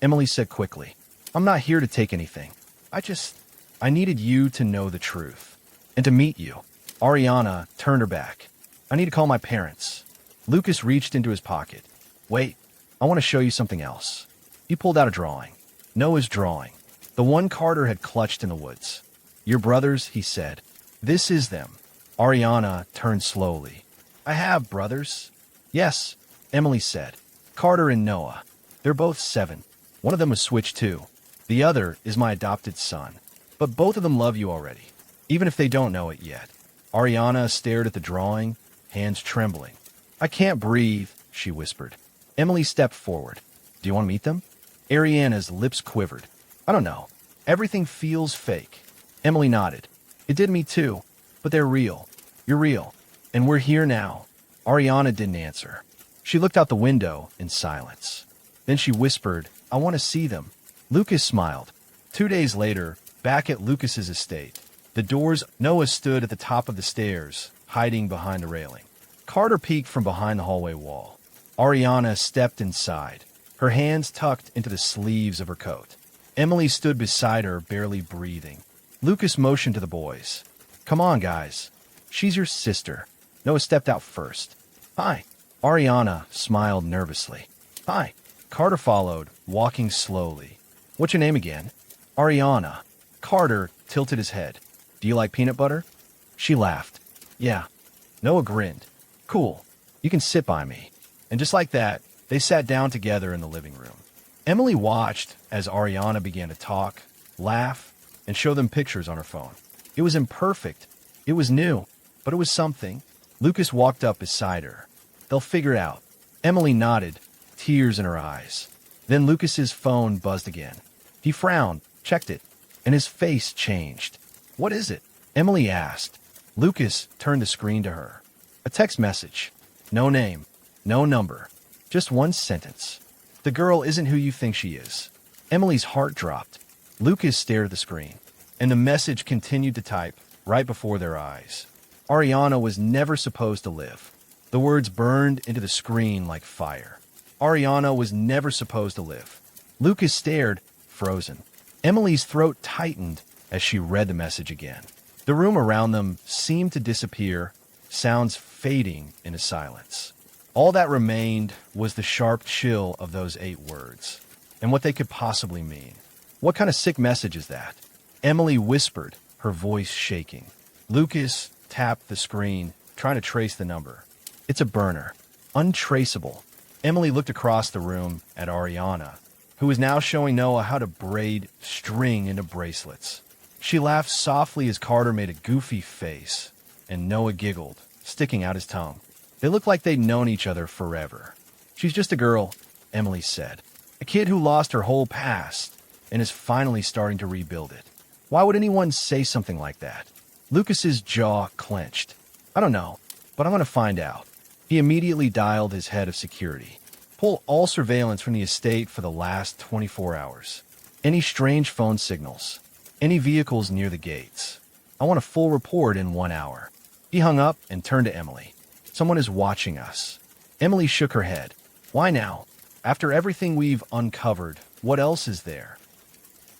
Emily said quickly. "I'm not here to take anything. I needed you to know the truth. And to meet you." Ariana turned her back. "I need to call my parents." Lucas reached into his pocket. "Wait, I want to show you something else." He pulled out a drawing. Noah's drawing. The one Carter had clutched in the woods. "Your brothers," he said. "This is them." Ariana turned slowly. "I have brothers." "Yes," Emily said. "Carter and Noah. They're both 7. One of them was switched too. The other is my adopted son." But both of them love you already, even if they don't know it yet. Ariana stared at the drawing, hands trembling. I can't breathe, she whispered. Emily stepped forward. Do you want to meet them? Ariana's lips quivered. I don't know. Everything feels fake. Emily nodded. It did me too, but they're real. You're real. And we're here now. Ariana didn't answer. She looked out the window in silence. Then she whispered, I want to see them. Lucas smiled. 2 days later, back at Lucas's estate, the doors, Noah stood at the top of the stairs, hiding behind the railing. Carter peeked from behind the hallway wall. Ariana stepped inside, her hands tucked into the sleeves of her coat. Emily stood beside her, barely breathing. Lucas motioned to the boys. Come on, guys. She's your sister. Noah stepped out first. Hi. Ariana smiled nervously. Hi. Carter followed, walking slowly. What's your name again? Ariana. Carter tilted his head. Do you like peanut butter? She laughed. Yeah. Noah grinned. Cool. You can sit by me. And just like that, they sat down together in the living room. Emily watched as Ariana began to talk, laugh, and show them pictures on her phone. It was imperfect. It was new, but it was something. Lucas walked up beside her. They'll figure it out. Emily nodded, tears in her eyes. Then Lucas's phone buzzed again. He frowned, checked it, and his face changed. What is it? Emily asked. Lucas turned the screen to her. A text message. No name, no number, just one sentence. The girl isn't who you think she is. Emily's heart dropped. Lucas stared at the screen, and the message continued to type right before their eyes. Ariana was never supposed to live. The words burned into the screen like fire. Ariana was never supposed to live. Lucas stared, frozen. Emily's throat tightened as she read the message again. The room around them seemed to disappear, sounds fading into silence. All that remained was the sharp chill of those 8 words, and what they could possibly mean. What kind of sick message is that? Emily whispered, her voice shaking. Lucas tapped the screen, trying to trace the number. It's a burner. Untraceable. Emily looked across the room at Ariana, who was now showing Noah how to braid string into bracelets. She laughed softly as Carter made a goofy face, and Noah giggled, sticking out his tongue. They looked like they'd known each other forever. She's just a girl, Emily said. A kid who lost her whole past and is finally starting to rebuild it. Why would anyone say something like that? Lucas's jaw clenched. I don't know, but I'm going to find out. He immediately dialed his head of security. Pull all surveillance from the estate for the last 24 hours. Any strange phone signals. Any vehicles near the gates. I want a full report in 1 hour. He hung up and turned to Emily. Someone is watching us. Emily shook her head. Why now? After everything we've uncovered, what else is there?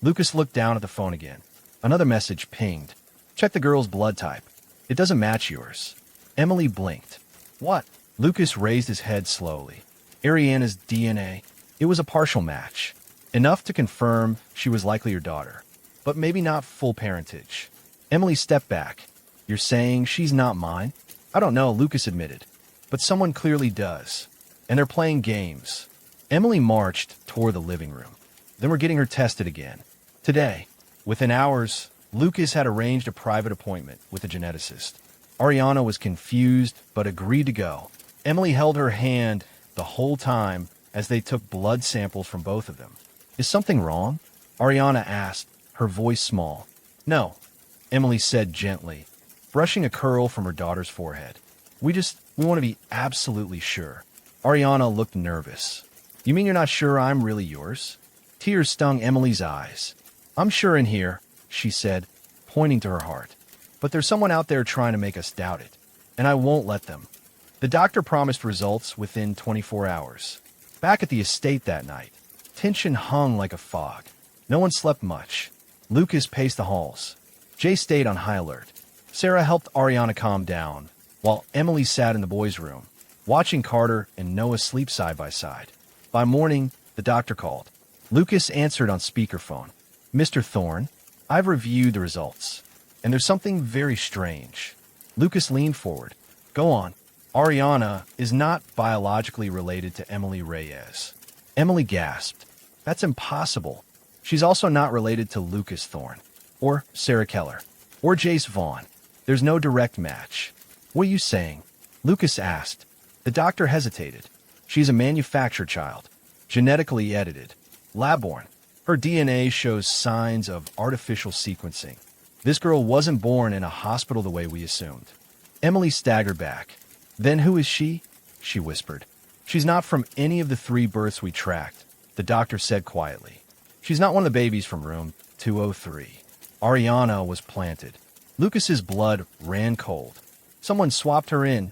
Lucas looked down at the phone again. Another message pinged. Check the girl's blood type. It doesn't match yours. Emily blinked. What? Lucas raised his head slowly. Ariana's DNA. It was a partial match. Enough to confirm she was likely your daughter. But maybe not full parentage. Emily stepped back. You're saying she's not mine? I don't know, Lucas admitted. But someone clearly does. And they're playing games. Emily marched toward the living room. Then we're getting her tested again. Today. Within hours, Lucas had arranged a private appointment with a geneticist. Ariana was confused, but agreed to go. Emily held her hand the whole time as they took blood samples from both of them. Is something wrong? Ariana asked, her voice small. No, Emily said gently, brushing a curl from her daughter's forehead. We want to be absolutely sure. Ariana looked nervous. You mean you're not sure I'm really yours? Tears stung Emily's eyes. I'm sure in here, she said, pointing to her heart. But there's someone out there trying to make us doubt it, and I won't let them. The doctor promised results within 24 hours. Back at the estate that night, tension hung like a fog. No one slept much. Lucas paced the halls. Jay stayed on high alert. Sarah helped Ariana calm down, while Emily sat in the boys' room, watching Carter and Noah sleep side by side. By morning, the doctor called. Lucas answered on speakerphone. Mr. Thorne, I've reviewed the results, and there's something very strange. Lucas leaned forward. Go on. Ariana is not biologically related to Emily Reyes. Emily gasped. That's impossible. She's also not related to Lucas Thorne. Or Sarah Keller. Or Jace Vaughn. There's no direct match. What are you saying? Lucas asked. The doctor hesitated. She's a manufactured child. Genetically edited. Lab-born. Her DNA shows signs of artificial sequencing. This girl wasn't born in a hospital the way we assumed. Emily staggered back. Then who is she? She whispered. She's not from any of the 3 births we tracked, the doctor said quietly. She's not one of the babies from room 203. Ariana was planted. Lucas's blood ran cold. Someone swapped her in.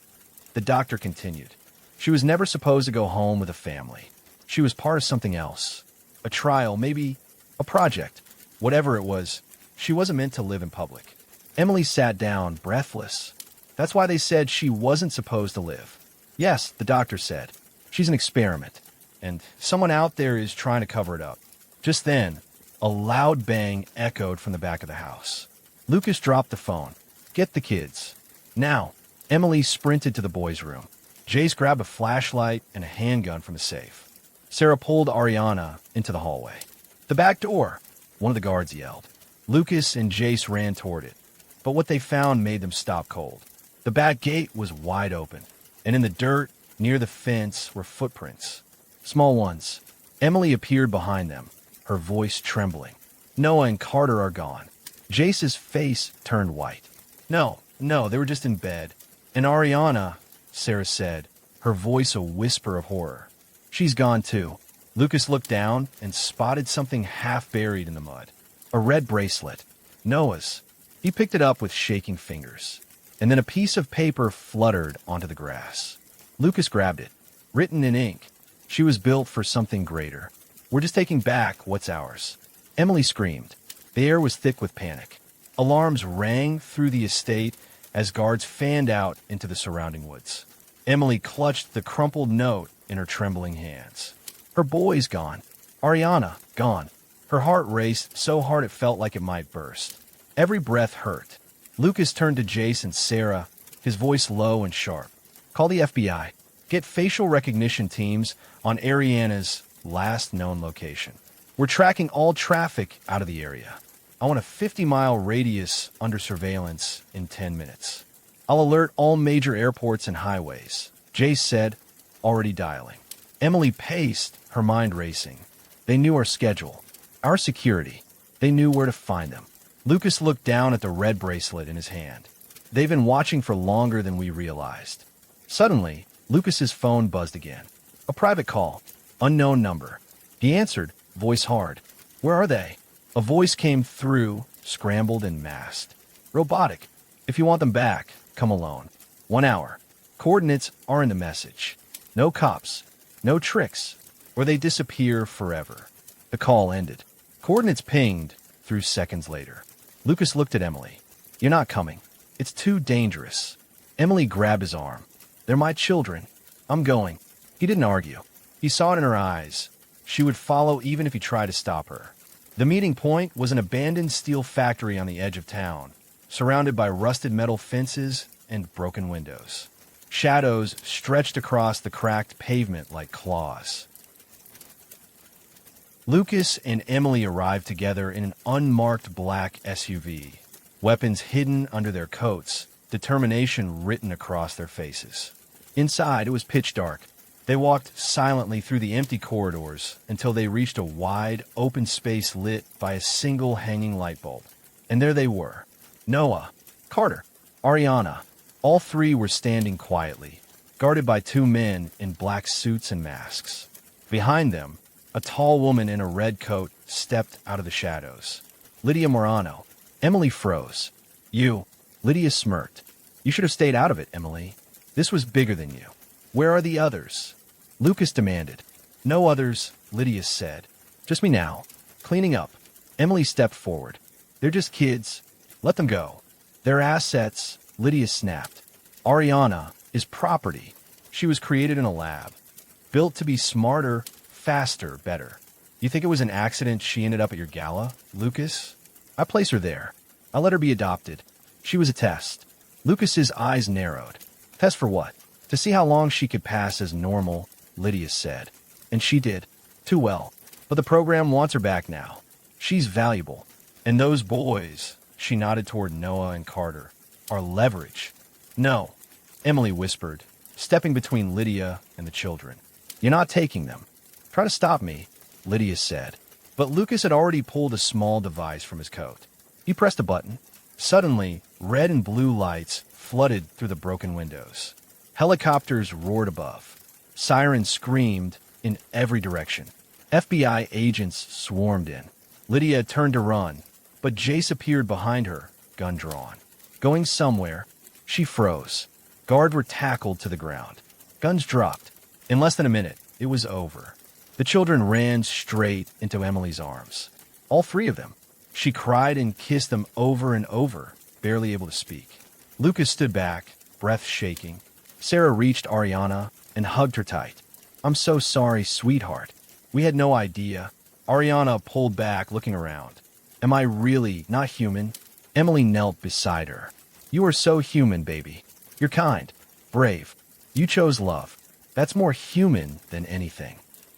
The doctor continued. She was never supposed to go home with a family. She was part of something else. A trial, maybe a project. Whatever it was, she wasn't meant to live in public. Emily sat down, breathless. That's why they said she wasn't supposed to live. Yes, the doctor said. She's an experiment, and someone out there is trying to cover it up. Just then, a loud bang echoed from the back of the house. Lucas dropped the phone. Get the kids. Now. Emily sprinted to the boys' room. Jace grabbed a flashlight and a handgun from the safe. Sarah pulled Ariana into the hallway. The back door, one of the guards yelled. Lucas and Jace ran toward it, but what they found made them stop cold. The back gate was wide open, and in the dirt near the fence were footprints. Small ones. Emily appeared behind them, her voice trembling. Noah and Carter are gone. Jace's face turned white. No, they were just in bed. And Ariana, Sarah said, her voice a whisper of horror. She's gone too. Lucas looked down and spotted something half buried in the mud. A red bracelet. Noah's. He picked it up with shaking fingers. And then a piece of paper fluttered onto the grass. Lucas grabbed it. Written in ink. She was built for something greater. We're just taking back what's ours. Emily screamed. The air was thick with panic. Alarms rang through the estate as guards fanned out into the surrounding woods. Emily clutched the crumpled note in her trembling hands. Her boy's gone. Ariana, gone. Her heart raced so hard it felt like it might burst. Every breath hurt. Lucas turned to Jace and Sarah, his voice low and sharp. Call the FBI. Get facial recognition teams on Ariana's last known location. We're tracking all traffic out of the area. I want a 50-mile radius under surveillance in 10 minutes. I'll alert all major airports and highways. Jace said, already dialing. Emily paced, her mind racing. They knew our schedule, our security. They knew where to find them. Lucas looked down at the red bracelet in his hand. They've been watching for longer than we realized. Suddenly, Lucas's phone buzzed again. A private call. Unknown number. He answered, voice hard. Where are they? A voice came through, scrambled and masked. Robotic. If you want them back, come alone. 1 hour. Coordinates are in the message. No cops. No tricks. Or they disappear forever. The call ended. Coordinates pinged through seconds later. Lucas looked at Emily. You're not coming. It's too dangerous. Emily grabbed his arm. They're my children. I'm going. He didn't argue. He saw it in her eyes. She would follow even if he tried to stop her. The meeting point was an abandoned steel factory on the edge of town, surrounded by rusted metal fences and broken windows. Shadows stretched across the cracked pavement like claws. Lucas and Emily arrived together in an unmarked black SUV, weapons hidden under their coats, determination written across their faces. Inside, it was pitch dark. They walked silently through the empty corridors until they reached a wide, open space lit by a single hanging light bulb. And there they were. Noah, Carter, Ariana. All 3 were standing quietly, guarded by 2 men in black suits and masks. Behind them, a tall woman in a red coat stepped out of the shadows. Lydia Morano. Emily froze. You. Lydia smirked. You should have stayed out of it, Emily. This was bigger than you. Where are the others? Lucas demanded. No others, Lydia said. Just me now. Cleaning up. Emily stepped forward. They're just kids. Let them go. They're assets, Lydia snapped. Ariana is property. She was created in a lab. Built to be smarter, faster, better. You think it was an accident she ended up at your gala, Lucas? I place her there. I let her be adopted. She was a test. Lucas's eyes narrowed. Test for what? To see how long she could pass as normal, Lydia said. And she did. Too well. But the program wants her back now. She's valuable. And those boys, she nodded toward Noah and Carter, are leverage. No, Emily whispered, stepping between Lydia and the children. You're not taking them. Try to stop me, Lydia said. But Lucas had already pulled a small device from his coat. He pressed a button. Suddenly, red and blue lights flooded through the broken windows. Helicopters roared above. Sirens screamed in every direction. FBI agents swarmed in. Lydia turned to run, but Jace appeared behind her, gun drawn. Going somewhere, she froze. Guards were tackled to the ground. Guns dropped. In less than a minute, it was over. The children ran straight into Emily's arms. All three of them. She cried and kissed them over and over, barely able to speak. Lucas stood back, breath shaking. Sarah reached Ariana and hugged her tight. I'm so sorry, sweetheart. We had no idea. Ariana pulled back, looking around. Am I really not human? Emily knelt beside her. You are so human, baby. You're kind, brave. You chose love. That's more human than anything.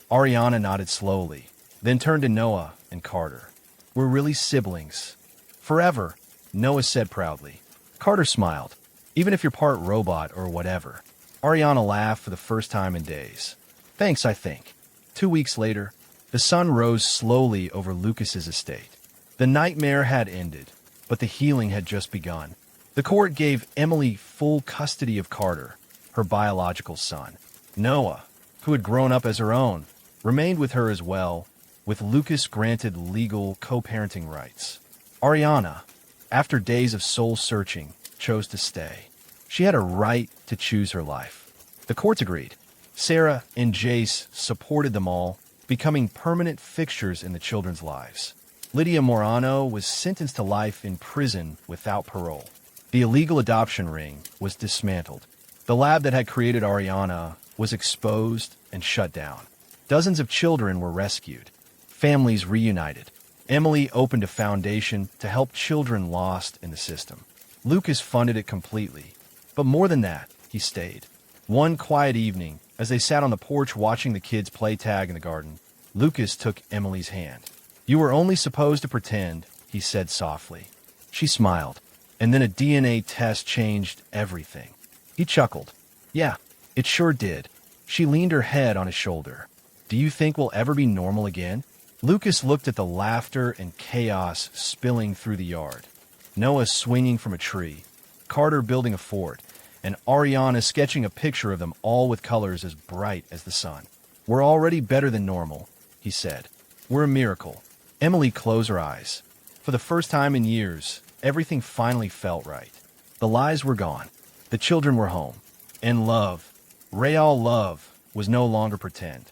Ariana nodded slowly, then turned to Noah and Carter. We're really siblings. Forever, Noah said proudly. Carter smiled. Even if you're part robot or whatever. Ariana laughed for the first time in days. Thanks, I think. 2 weeks later, the sun rose slowly over Lucas's estate. The nightmare had ended, but the healing had just begun. The court gave Emily full custody of Carter, her biological son. Noah, who had grown up as her own, remained with her as well, with Lucas granted legal co-parenting rights. Ariana, after days of soul-searching, chose to stay. She had a right to choose her life. The courts agreed. Sarah and Jace supported them all, becoming permanent fixtures in the children's lives. Lydia Morano was sentenced to life in prison without parole. The illegal adoption ring was dismantled. The lab that had created Ariana was exposed and shut down. Dozens of children were rescued. Families reunited. Emily opened a foundation to help children lost in the system. Lucas funded it completely. But more than that, he stayed. One quiet evening, as they sat on the porch watching the kids play tag in the garden, Lucas took Emily's hand. You were only supposed to pretend, he said softly. She smiled, and then a DNA test changed everything. He chuckled. Yeah, it sure did. She leaned her head on his shoulder. Do you think we'll ever be normal again? Lucas looked at the laughter and chaos spilling through the yard. Noah swinging from a tree, Carter building a fort, and Ariana sketching a picture of them all with colors as bright as the sun. We're already better than normal, he said. We're a miracle. Emily closed her eyes. For the first time in years, everything finally felt right. The lies were gone. The children were home. And love, real love, was no longer pretend.